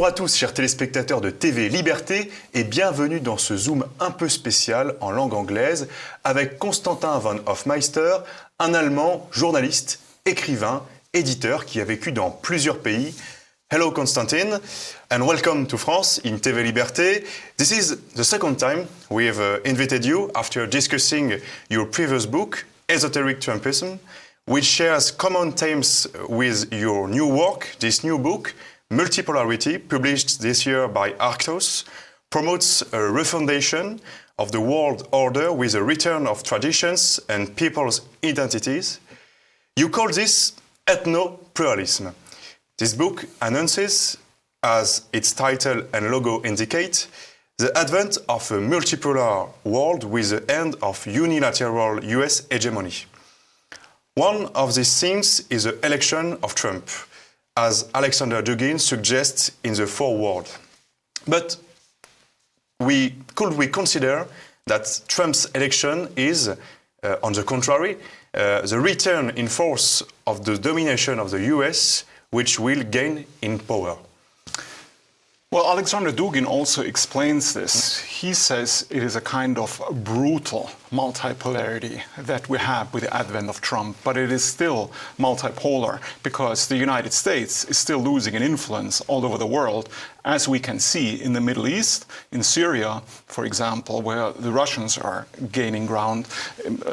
Bonjour à tous, chers téléspectateurs de TV Liberté, et bienvenue dans ce Zoom un peu spécial en langue anglaise avec Constantin von Hoffmeister, un Allemand, journaliste, écrivain, éditeur qui a vécu dans plusieurs pays. Hello Constantin, and welcome to France in TV Liberté. This is the second time we've invited you after discussing your previous book, Esoteric Trumpism, which shares common themes with your new work. This new book, Multipolarity, published this year by Arctos, promotes a refondation of the world order with a return of traditions and people's identities. You call this ethno-pluralism. This book announces, as its title and logo indicate, the advent of a multipolar world with the end of unilateral US hegemony. One of these themes is the election of Trump, as Alexander Dugin suggests in the foreword. But could we consider that Trump's election is, on the contrary, the return in force of the domination of the US, which will gain in power? Well, Alexander Dugin also explains this. He says it is a kind of brutal multipolarity that we have with the advent of Trump, but it is still multipolar because the United States is still losing an influence all over the world, as we can see in the Middle East, in Syria, for example, where the Russians are gaining ground,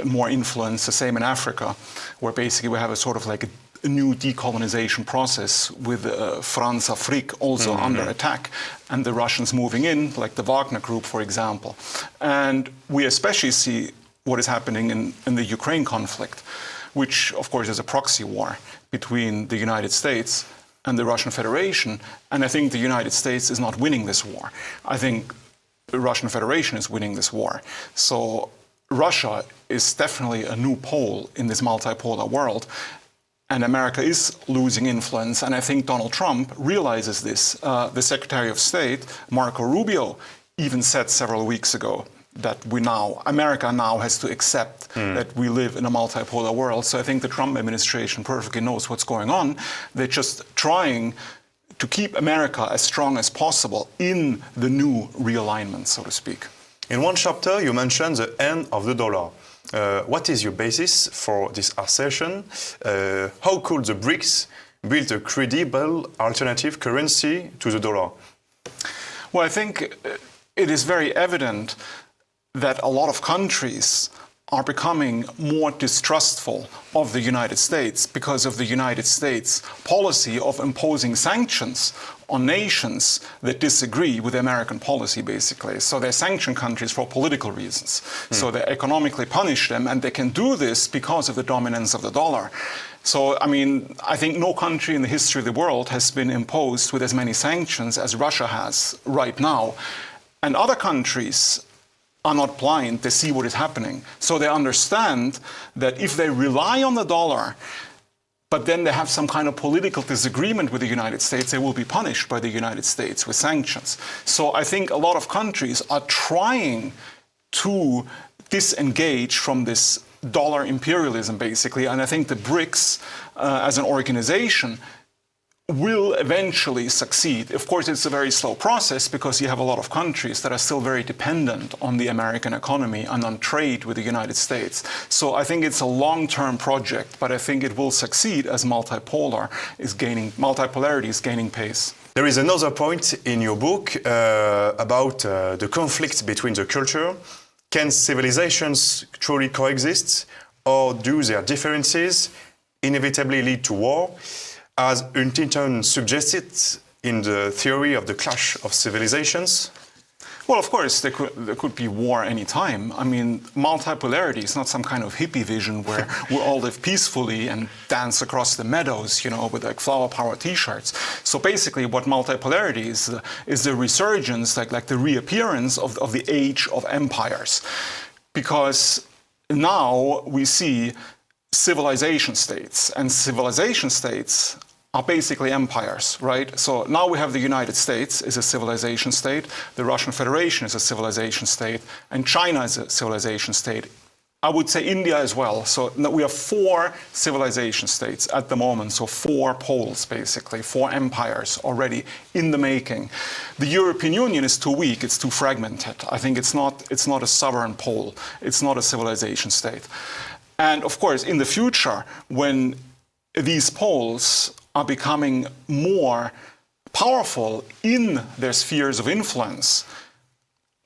more influence, the same in Africa, where basically we have a sort of like a new decolonization process with France Afrique also under attack, and the Russians moving in, like the Wagner Group, for example. And we especially see what is happening in the Ukraine conflict, which of course is a proxy war between the United States and the Russian Federation. And I think the United States is not winning this war. I think the Russian Federation is winning this war. So Russia is definitely a new pole in this multipolar world. And America is losing influence, and I think Donald Trump realizes this. The Secretary of State, Marco Rubio, even said several weeks ago that America now has to accept that we live in a multipolar world. So I think the Trump administration perfectly knows what's going on. They're just trying to keep America as strong as possible in the new realignment, so to speak. In one chapter, you mentioned the end of the dollar. What is your basis for this assertion? How could the BRICS build a credible alternative currency to the dollar? Well, I think it is very evident that a lot of countries are becoming more distrustful of the United States because of the United States' policy of imposing sanctions on nations that disagree with the American policy, basically. So they sanction countries for political reasons. So they economically punish them, and they can do this because of the dominance of the dollar. So, I mean, I think no country in the history of the world has been imposed with as many sanctions as Russia has right now. And other countries are not blind, they see what is happening. So they understand that if they rely on the dollar, but then they have some kind of political disagreement with the United States, they will be punished by the United States with sanctions. So I think a lot of countries are trying to disengage from this dollar imperialism, basically. And I think the BRICS, as an organization, will eventually succeed. Of course, it's a very slow process because you have a lot of countries that are still very dependent on the American economy and on trade with the United States. So I think it's a long-term project, but I think it will succeed as multipolarity is gaining pace. There is another point in your book about the conflict between the culture. Can civilizations truly coexist, or do their differences inevitably lead to war? As Huntington suggested in the theory of the clash of civilizations? Well, of course, there could be war any time. I mean, multipolarity is not some kind of hippie vision where we all live peacefully and dance across the meadows, you know, with like flower power T-shirts. So basically, what multipolarity is the resurgence, like the reappearance of the age of empires, because now we see civilization states, and civilization states are basically empires, right? So now we have the United States is a civilization state, the Russian Federation is a civilization state, and China is a civilization state. I would say India as well. So we have 4 civilization states at the moment, so 4 poles basically, 4 empires already in the making. The European Union is too weak, it's too fragmented. I think it's not a sovereign pole, it's not a civilization state. And of course, in the future, when these poles are becoming more powerful in their spheres of influence,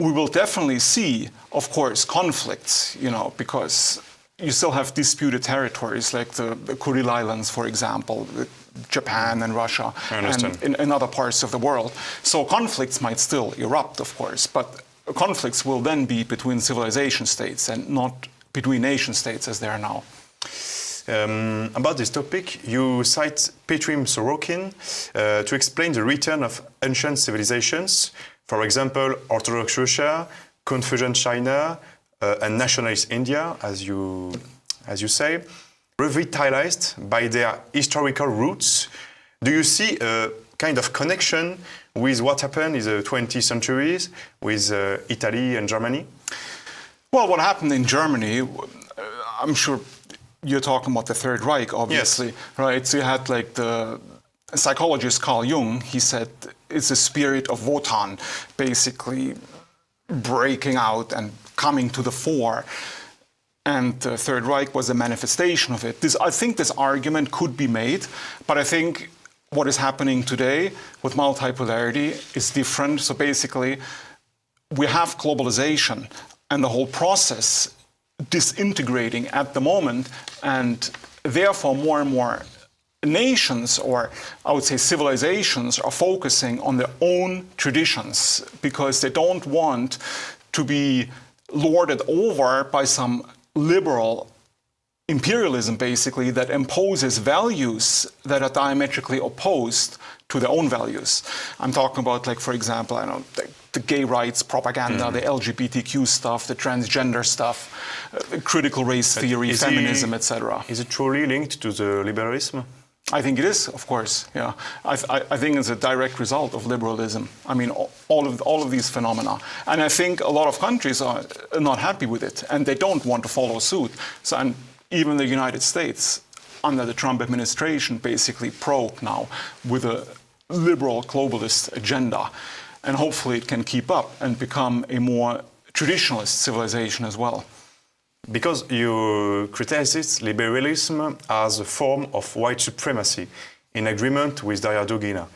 we will definitely see, of course, conflicts, because you still have disputed territories like the Kuril Islands, for example, with Japan and Russia, and in other parts of the world. So conflicts might still erupt, of course, but conflicts will then be between civilization states and not between nation states as they are now. About this topic, you cite Petrim Sorokin to explain the return of ancient civilizations. For example, Orthodox Russia, Confucian China, and nationalist India, as you say, revitalized by their historical roots. Do you see a kind of connection with what happened in the 20th centuries with Italy and Germany? Well, what happened in Germany, I'm sure you're talking about the Third Reich, obviously, yes. Right? So you had like the psychologist Carl Jung, he said it's the spirit of Wotan, basically breaking out and coming to the fore. And the Third Reich was a manifestation of it. I think this argument could be made, but I think what is happening today with multipolarity is different. So basically, we have globalization and the whole process disintegrating at the moment, and therefore more and more nations, or I would say civilizations, are focusing on their own traditions because they don't want to be lorded over by some liberal imperialism, basically, that imposes values that are diametrically opposed to their own values. I'm talking about, like, for example, I know the gay rights propaganda, the LGBTQ stuff, the transgender stuff, critical race theory, feminism, etc. Is it truly linked to the liberalism? I think it is, of course. Yeah, I think it's a direct result of liberalism. I mean, all of these phenomena, and I think a lot of countries are not happy with it, and they don't want to follow suit. So, and even the United States, under the Trump administration, basically broke now with a liberal globalist agenda, and hopefully it can keep up and become a more traditionalist civilization as well. Because you criticize liberalism as a form of white supremacy, in agreement with Daria Dugina.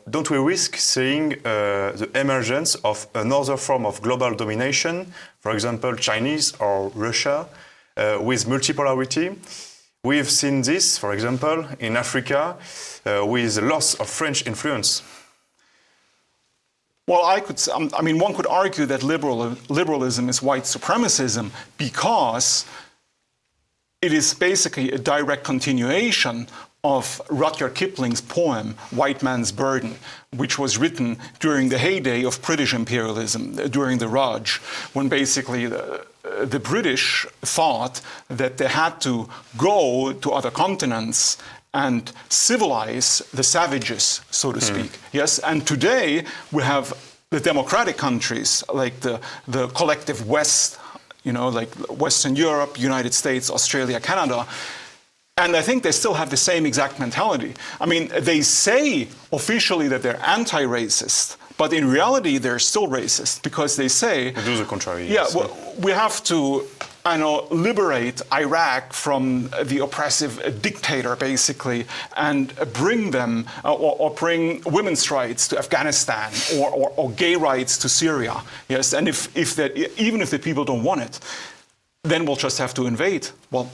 Don't we risk seeing the emergence of another form of global domination, for example, Chinese or Russia, with multipolarity? We've seen this, for example, in Africa, with the loss of French influence. Well, one could argue that liberalism is white supremacism because it is basically a direct continuation of Rudyard Kipling's poem, White Man's Burden, which was written during the heyday of British imperialism, during the Raj, when basically the British thought that they had to go to other continents and civilize the savages, so to speak. Yes, and today we have the democratic countries, like the collective West, like Western Europe, United States, Australia, Canada, and I think they still have the same exact mentality. I mean, they say officially that they're anti-racist, but in reality they're still racist because they say... They do the contrary. Yeah, yes. Well, we have to liberate Iraq from the oppressive dictator, basically, and bring them, or bring women's rights to Afghanistan, or gay rights to Syria. Yes, and even if the people don't want it, then we'll just have to invade. Well,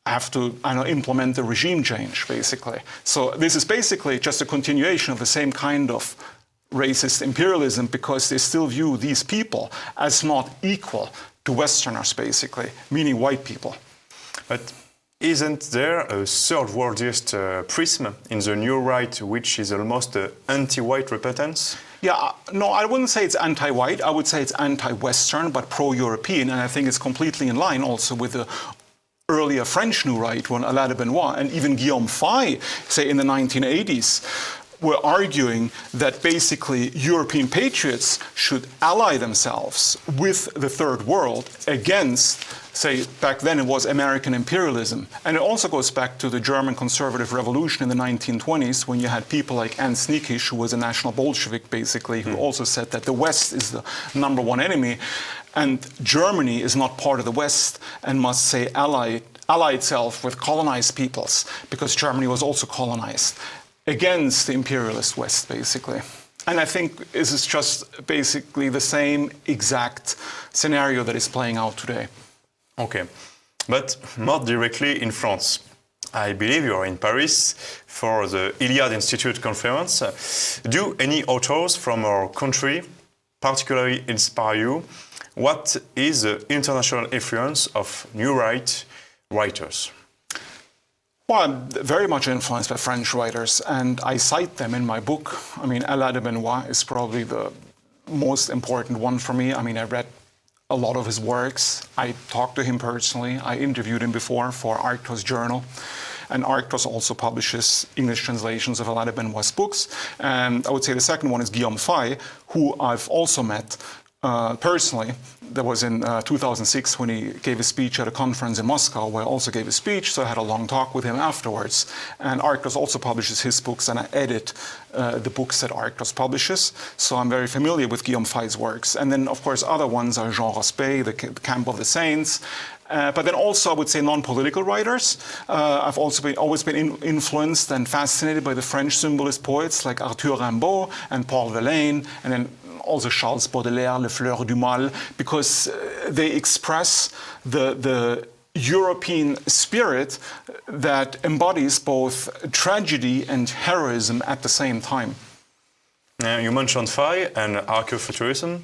have to implement the regime change, basically. So this is basically just a continuation of the same kind of racist imperialism because they still view these people as not equal to Westerners, basically, meaning white people. But isn't there a third worldist prism in the new right, which is almost anti-white repentance? Yeah, no, I wouldn't say it's anti-white. I would say it's anti-Western, but pro-European, and I think it's completely in line also with the earlier French New Right, when Alain de Benoit and even Guillaume Faye, say in the 1980s, were arguing that basically European patriots should ally themselves with the third world against, say, back then it was American imperialism. And it also goes back to the German conservative revolution in the 1920s, when you had people like Ernst Niekisch, who was a national Bolshevik basically, who also said that the West is the number one enemy, and Germany is not part of the West and must, say, ally itself with colonized peoples, because Germany was also colonized, against the imperialist West, basically. And I think this is just basically the same exact scenario that is playing out today. Okay, but more directly in France. I believe you are in Paris for the Iliad Institute conference. Do any authors from our country particularly inspire you? What is the international influence of new writers? Well, I'm very much influenced by French writers, and I cite them in my book. I mean, Alain de Benoist is probably the most important one for me. I mean, I read a lot of his works. I talked to him personally. I interviewed him before for Arctos Journal. And Arctos also publishes English translations of Alain de Benoist's books. And I would say the second one is Guillaume Faye, who I've also met personally. That was in 2006 when he gave a speech at a conference in Moscow, where I also gave a speech, so I had a long talk with him afterwards. And Arctos also publishes his books, and I edit the books that Arctos publishes. So I'm very familiar with Guillaume Faye's works. And then, of course, other ones are Jean Raspail, The Camp of the Saints. But then also, I would say, non-political writers. I've also always been influenced and fascinated by the French symbolist poets like Arthur Rimbaud and Paul Verlaine, and then also Charles Baudelaire, Les Fleurs du Mal, because they express the European spirit that embodies both tragedy and heroism at the same time. You mentioned Faye and Archaeofuturism.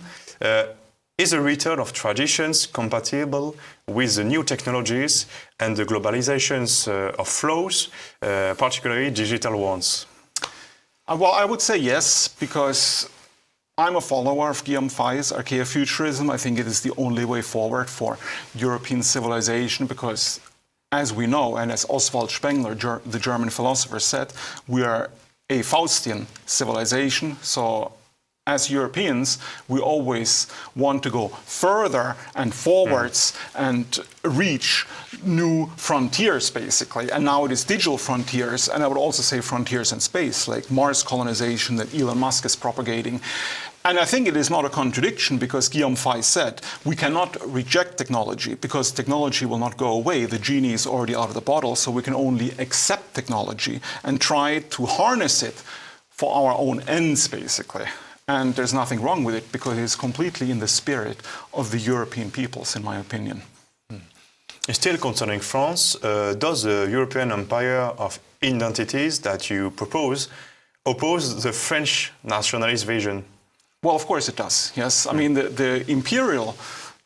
Is the return of traditions compatible with the new technologies and the globalizations of flows, particularly digital ones? Well, I would say yes, because I'm a follower of Guillaume Faye's Archaeofuturism. I think it is the only way forward for European civilization because, as we know, and as Oswald Spengler, the German philosopher, said, we are a Faustian civilization. So as Europeans, we always want to go further and forwards and reach new frontiers, basically. And now it is digital frontiers, and I would also say frontiers in space, like Mars colonization that Elon Musk is propagating. And I think it is not a contradiction because Guillaume Faye said, we cannot reject technology because technology will not go away. The genie is already out of the bottle, so we can only accept technology and try to harness it for our own ends, basically. And there's nothing wrong with it because it is completely in the spirit of the European peoples, in my opinion. Still concerning France, does the European empire of identities that you propose oppose the French nationalist vision? Well, of course it does, yes. I mean, the imperial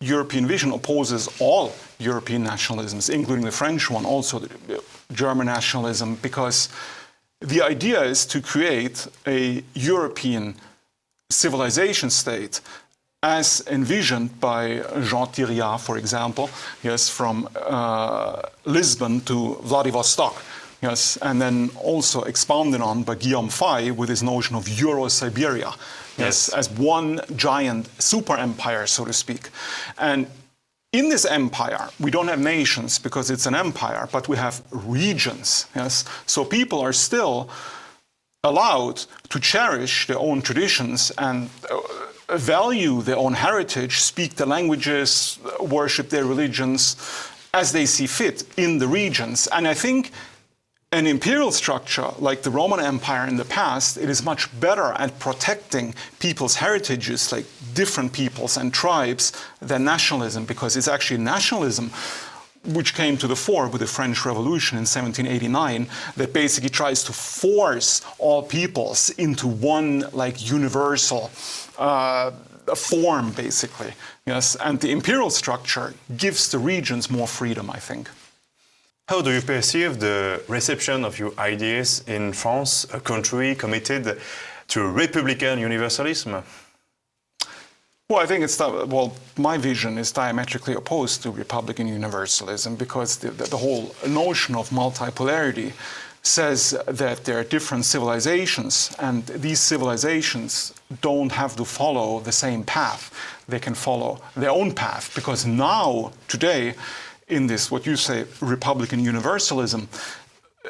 European vision opposes all European nationalisms, including the French one, also the German nationalism, because the idea is to create a European civilization state as envisioned by Jean Thiriart, for example, yes, from Lisbon to Vladivostok. Yes, and then also expounded on by Guillaume Faye with his notion of Euro-Siberia, yes, as one giant super empire, so to speak. And in this empire, we don't have nations because it's an empire, but we have regions, yes. So people are still allowed to cherish their own traditions and value their own heritage, speak the languages, worship their religions as they see fit in the regions. And I think an imperial structure like the Roman Empire in the past, it is much better at protecting people's heritages, like different peoples and tribes, than nationalism, because it's actually nationalism which came to the fore with the French Revolution in 1789, that basically tries to force all peoples into one like universal form, basically. Yes, and the imperial structure gives the regions more freedom, I think. How do you perceive the reception of your ideas in France, a country committed to Republican universalism? Well, I think my vision is diametrically opposed to Republican universalism because the whole notion of multipolarity says that there are different civilizations, and these civilizations don't have to follow the same path. They can follow their own path, because now, today, in this, what you say, Republican universalism,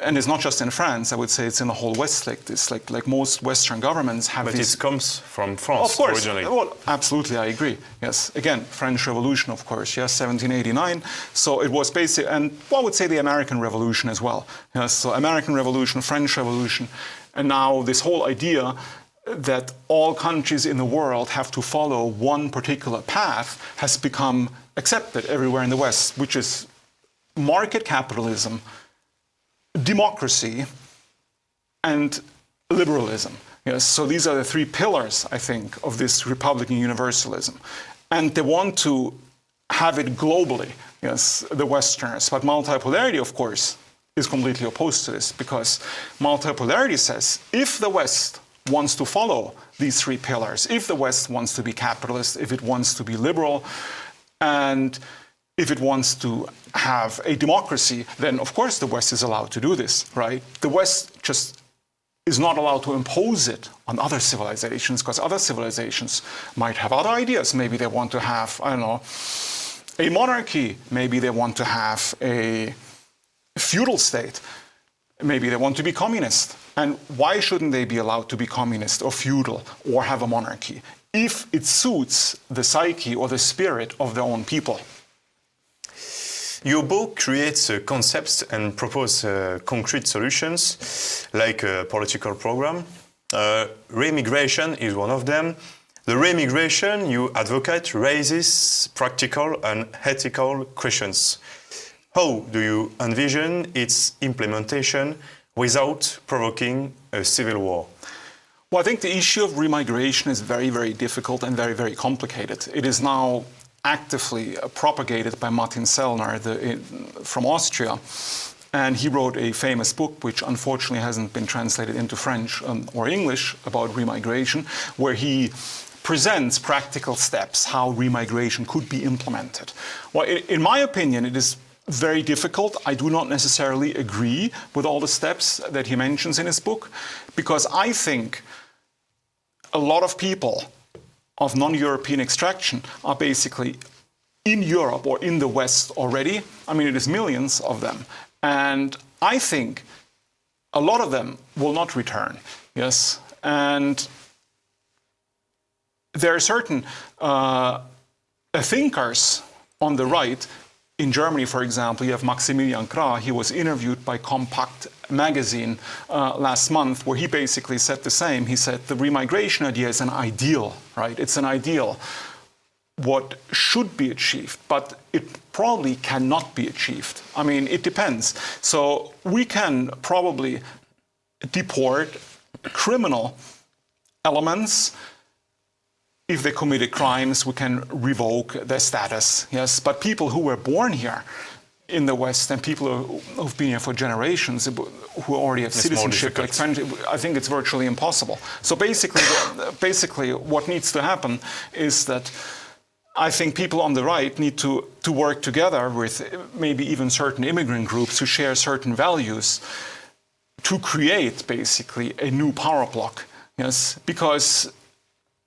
and it's not just in France, I would say it's in the whole West like this, like most Western governments have But this. it comes from France, Of course, originally. well, absolutely, I agree. Yes, again, French Revolution, of course, yes, 1789. So it was basic, and I would say the American Revolution as well. Yes, so American Revolution, French Revolution, and now this whole idea that all countries in the world have to follow one particular path has become accepted everywhere in the West, which is market capitalism, democracy, and liberalism. Yes, so these are the three pillars, I think, of this Republican universalism. And they want to have it globally, yes, the Westerners. But multipolarity, of course, is completely opposed to this, because multipolarity says if the West wants to follow these three pillars, if the West wants to be capitalist, if it wants to be liberal, and if it wants to have a democracy, then of course the West is allowed to do this, right? The West just is not allowed to impose it on other civilizations, because other civilizations might have other ideas. Maybe they want to have, I don't know, a monarchy. Maybe they want to have a feudal state. Maybe they want to be communist. And why shouldn't they be allowed to be communist or feudal or have a monarchy if it suits the psyche or the spirit of their own people? Your book creates concepts and proposes concrete solutions, like a political program. Remigration is one of them. The remigration you advocate raises practical and ethical questions. How do you envision its implementation without provoking a civil war? Well, I think the issue of remigration is very, very difficult and very, very complicated. It is now actively propagated by Martin Sellner from Austria. And he wrote a famous book, which unfortunately hasn't been translated into French or English, about remigration, where he presents practical steps how remigration could be implemented. Well, in my opinion, it is very difficult. I do not necessarily agree with all the steps that he mentions in his book, because I think a lot of people of non-European extraction are basically in Europe or in the West already. I mean, it is millions of them. And I think a lot of them will not return, yes? And there are certain thinkers on the right. In Germany, for example, you have Maximilian Krah. He was interviewed by Compact magazine last month, where he basically said the same. He said the remigration idea is an ideal, right? It's an ideal, what should be achieved, but it probably cannot be achieved. I mean, it depends. So we can probably deport criminal elements. If they committed crimes, we can revoke their status, yes. But people who were born here in the West and people who've been here for generations, who already have citizenship, like French, I think it's virtually impossible. So basically what needs to happen is that I think people on the right need to work together with maybe even certain immigrant groups who share certain values to create basically a new power bloc, yes, because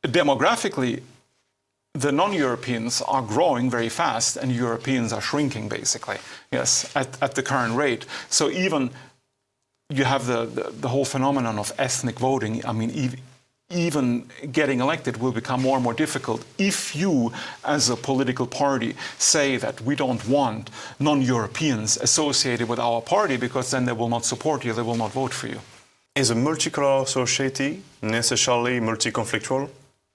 demographically, the non-Europeans are growing very fast and Europeans are shrinking, basically, yes, at the current rate. So even you have the whole phenomenon of ethnic voting. I mean, even getting elected will become more and more difficult if you, as a political party, say that we don't want non-Europeans associated with our party, because then they will not support you, they will not vote for you. Is a multicultural society necessarily multi-conflictual?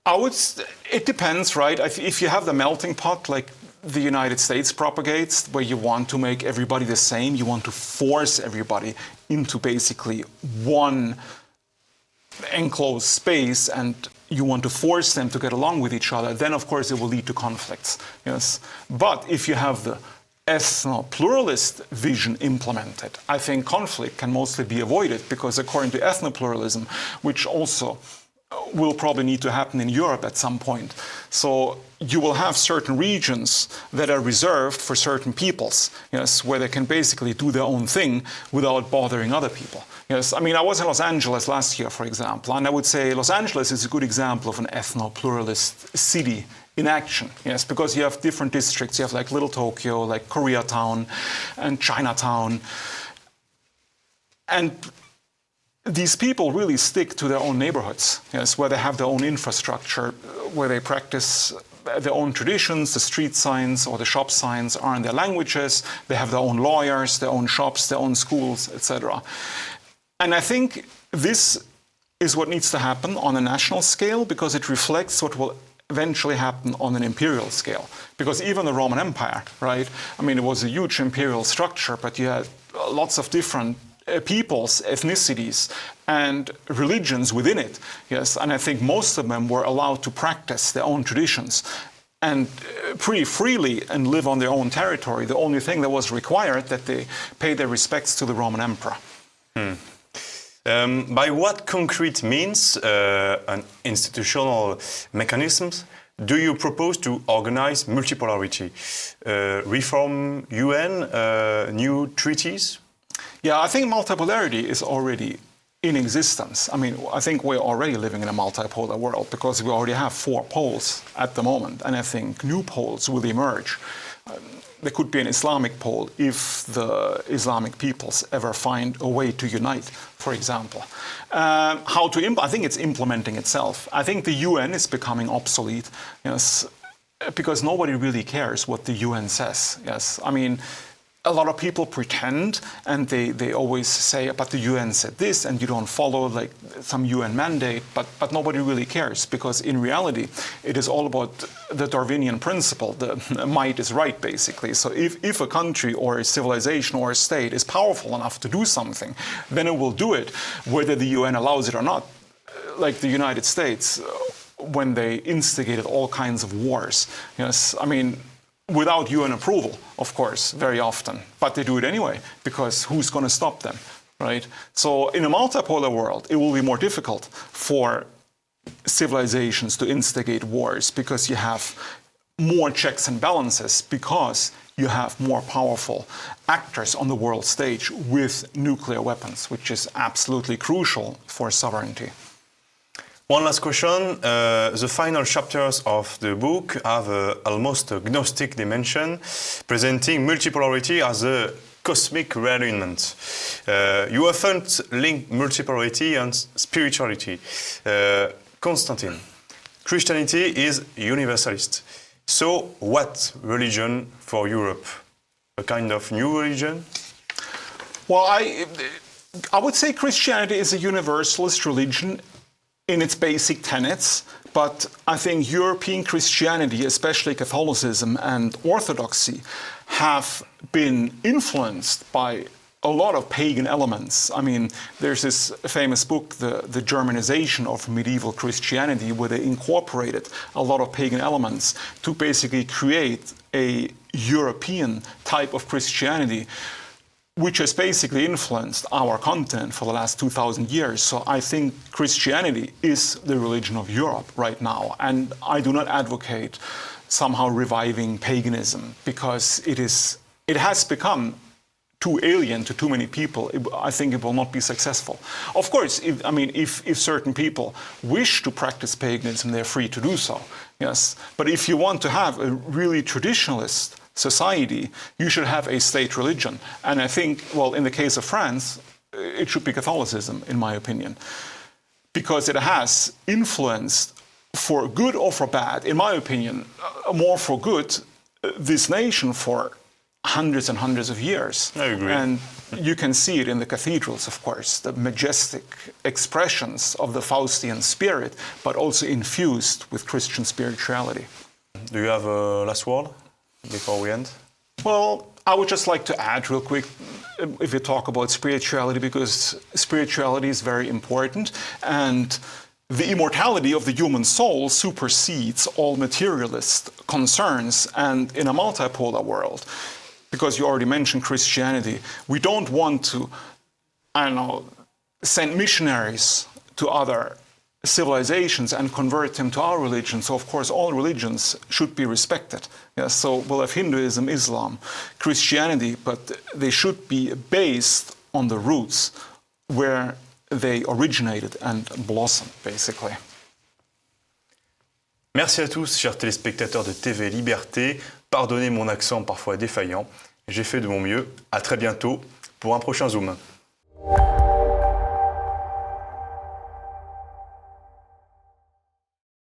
It depends, right? If you have the melting pot, like the United States propagates, where you want to make everybody the same, you want to force everybody into basically one enclosed space, and you want to force them to get along with each other, then of course it will lead to conflicts, yes. But if you have the ethno-pluralist vision implemented, I think conflict can mostly be avoided, because according to ethno-pluralism, which also will probably need to happen in Europe at some point. So you will have certain regions that are reserved for certain peoples, yes, where they can basically do their own thing without bothering other people. Yes, I mean, I was in Los Angeles last year, for example, and I would say Los Angeles is a good example of an ethno-pluralist city in action, yes, because you have different districts. You have like Little Tokyo, like Koreatown, and Chinatown. And these people really stick to their own neighborhoods, yes, where they have their own infrastructure, where they practice their own traditions. The street signs or the shop signs are in their languages. They have their own lawyers, their own shops, their own schools, etc. And I think this is what needs to happen on a national scale, because it reflects what will eventually happen on an imperial scale. Because even the Roman Empire, right? I mean, it was a huge imperial structure, but you had lots of different peoples, ethnicities, and religions within it. Yes, and I think most of them were allowed to practice their own traditions and pretty freely and live on their own territory. The only thing that was required that they pay their respects to the Roman emperor. By what concrete means and institutional mechanisms do you propose to organize multipolarity? Reform UN, new treaties? Yeah, I think multipolarity is already in existence. I mean, I think we're already living in a multipolar world because we already have 4 poles at the moment, and I think new poles will emerge. There could be an Islamic pole if the Islamic peoples ever find a way to unite, for example. I think it's implementing itself. I think the UN is becoming obsolete, yes, because nobody really cares what the UN says. Yes, I mean, a lot of people pretend, and they always say, but the UN said this, and you don't follow like some UN mandate, but nobody really cares, because in reality, it is all about the Darwinian principle, the might is right, basically. So if a country or a civilization or a state is powerful enough to do something, then it will do it, whether the UN allows it or not. Like the United States, when they instigated all kinds of wars. Yes, I mean, without UN approval, of course, very often. But they do it anyway, because who's going to stop them, right? So in a multipolar world, it will be more difficult for civilizations to instigate wars, because you have more checks and balances, because you have more powerful actors on the world stage with nuclear weapons, which is absolutely crucial for sovereignty. One last question. The final chapters of the book have almost a Gnostic dimension, presenting multipolarity as a cosmic realignment. You often link multipolarity and spirituality. Constantin, Christianity is universalist. So what religion for Europe? A kind of new religion? Well, I would say Christianity is a universalist religion in its basic tenets, but I think European Christianity, especially Catholicism and Orthodoxy, have been influenced by a lot of pagan elements. I mean, there's this famous book, the Germanization of Medieval Christianity, where they incorporated a lot of pagan elements to basically create a European type of Christianity, which has basically influenced our continent for the last 2,000 years. So I think Christianity is the religion of Europe right now. And I do not advocate somehow reviving paganism, because it has become too alien to too many people. I think it will not be successful. Of course, if certain people wish to practice paganism, they're free to do so, yes. But if you want to have a really traditionalist society, you should have a state religion. And I think, well, in the case of France, it should be Catholicism, in my opinion, because it has influenced, for good or for bad, in my opinion, more for good, this nation for hundreds and hundreds of years. I agree. And you can see it in the cathedrals, of course, the majestic expressions of the Faustian spirit, but also infused with Christian spirituality. Do you have a last word before we end? Well, I would just like to add real quick, if you talk about spirituality, because spirituality is very important, and the immortality of the human soul supersedes all materialist concerns. And in a multipolar world, because you already mentioned Christianity, we don't want to, send missionaries to other civilizations and convert them to our religion. So, of course, all religions should be respected. Yes, so we'll have Hinduism, Islam, Christianity, but they should be based on the roots where they originated and blossomed, basically. Merci à tous, chers téléspectateurs de TV Liberté. Pardonnez mon accent parfois défaillant. J'ai fait de mon mieux. À très bientôt pour un prochain Zoom.